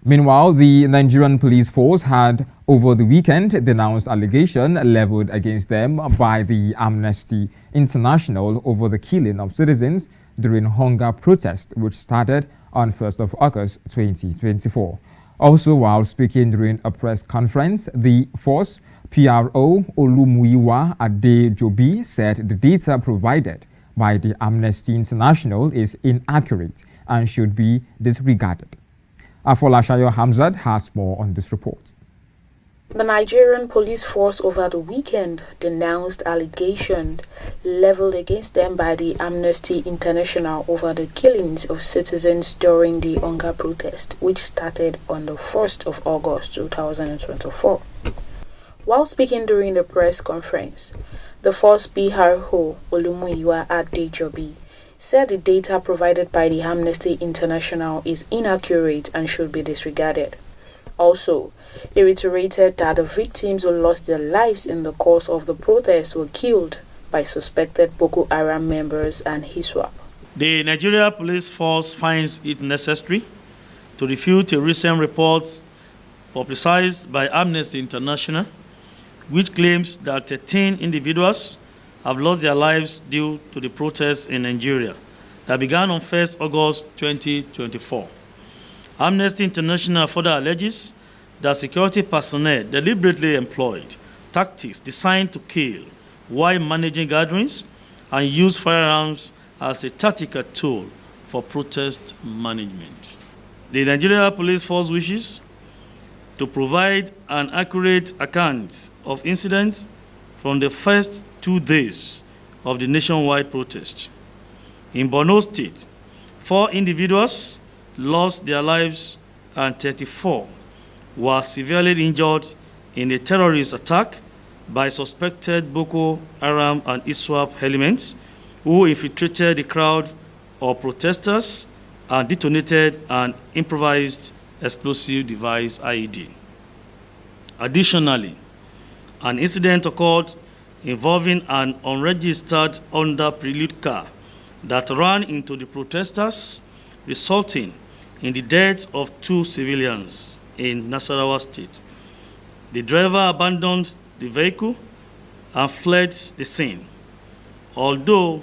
Meanwhile, the Nigerian police force had over the weekend denounced allegation leveled against them by the Amnesty International over the killing of citizens during hunger protest, which started on 1st of August 2024. Also, while speaking during a press conference, the force PRO Olumuyiwa Adejobi said the data provided by the Amnesty International is inaccurate and should be disregarded. Afolashayo Hamzat has more on this report. The Nigerian police force over the weekend denounced allegations leveled against them by the Amnesty International over the killings of citizens during the hunger protest, which started on the 1st of August 2024. While speaking during the press conference, the force PRO Olumuyiwa Adejobi said the data provided by the Amnesty International is inaccurate and should be disregarded. Also, he reiterated that the victims who lost their lives in the course of the protest were killed by suspected Boko Haram members and ISWAP. The Nigeria Police Force finds it necessary to refute a recent report publicized by Amnesty International, which claims that 13 individuals have lost their lives due to the protests in Nigeria that began on 1st August 2024. Amnesty International further alleges that security personnel deliberately employed tactics designed to kill while managing gatherings and use firearms as a tactical tool for protest management. The Nigeria Police Force wishes to provide an accurate account of incidents from the first 2 days of the nationwide protest. In Borno State, 4 individuals lost their lives and 34 were severely injured in a terrorist attack by suspected Boko Haram and ISWAP elements who infiltrated the crowd of protesters and detonated an improvised explosive device IED. Additionally, an incident occurred involving an unregistered Honda Prelude car that ran into the protesters, resulting in the death of 2 civilians in Nasarawa State. The driver abandoned the vehicle and fled the scene. Although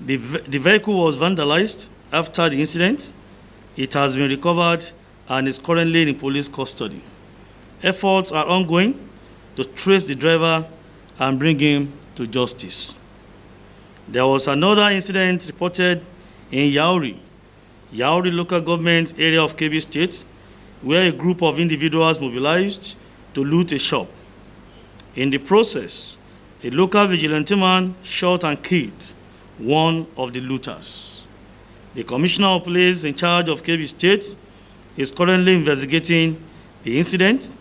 the vehicle was vandalized after the incident, it has been recovered and is currently in police custody. Efforts are ongoing to trace the driver and bring him to justice. There was another incident reported in Yauri local government area of Kebbi State, where a group of individuals mobilized to loot a shop. In the process, a local vigilante man shot and killed one of the looters. The Commissioner of Police in charge of Kebbi State is currently investigating the incident.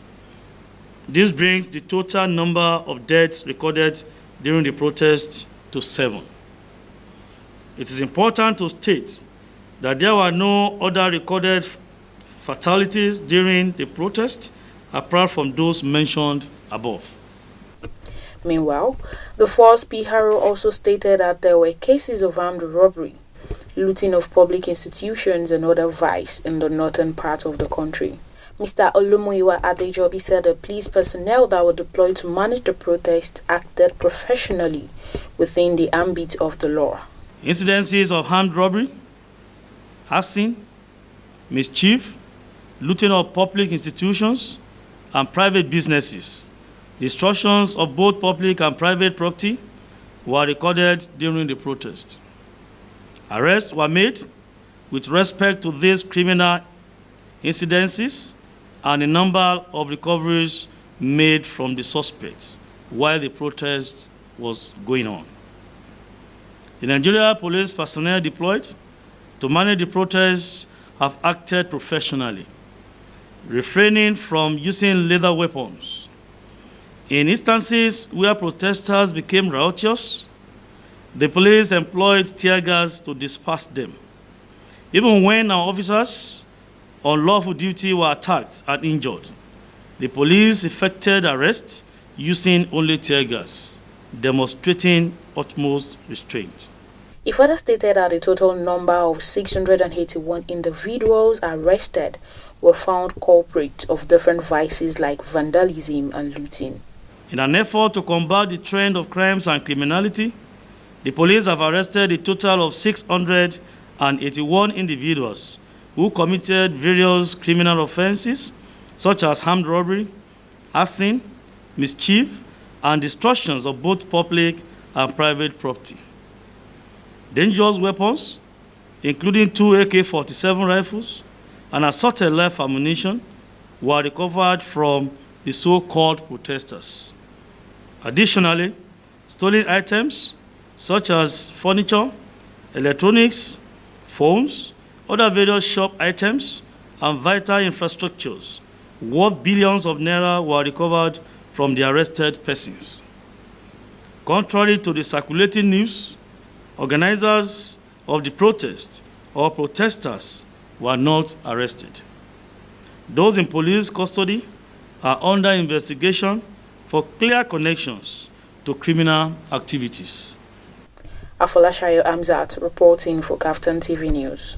This brings the total number of deaths recorded during the protest to 7. It is important to state that there were no other recorded fatalities during the protest apart from those mentioned above. Meanwhile, the force PRO also stated that there were cases of armed robbery, looting of public institutions and other vice in the northern part of the country. Mr. Olumuyiwa Adejobi said the police personnel that were deployed to manage the protest acted professionally within the ambit of the law. Incidences of armed robbery, arson, mischief, looting of public institutions and private businesses, destructions of both public and private property were recorded during the protest. Arrests were made with respect to these criminal incidences and a number of recoveries made from the suspects while the protest was going on. The Nigeria police personnel deployed to manage the protests have acted professionally, refraining from using lethal weapons. In instances where protesters became riotous, the police employed tear gas to disperse them. Even when our officers on lawful duty were attacked and injured, the police effected arrests using only tear gas, demonstrating utmost restraint. He further stated that the total number of 681 individuals arrested were found culprits of different vices like vandalism and looting. In an effort to combat the trend of crimes and criminality, the police have arrested a total of 681 individuals who committed various criminal offenses such as armed robbery, arson, mischief, and destructions of both public and private property. Dangerous weapons, including 2 AK-47 rifles and assorted live ammunition, were recovered from the so-called protesters. Additionally, stolen items such as furniture, electronics, phones, other various shop items, and vital infrastructures worth billions of naira were recovered from the arrested persons. Contrary to the circulating news, organizers of the protest or protesters were not arrested. Those in police custody are under investigation for clear connections to criminal activities. Afolashayo Amzat reporting for KAFTAN TV News.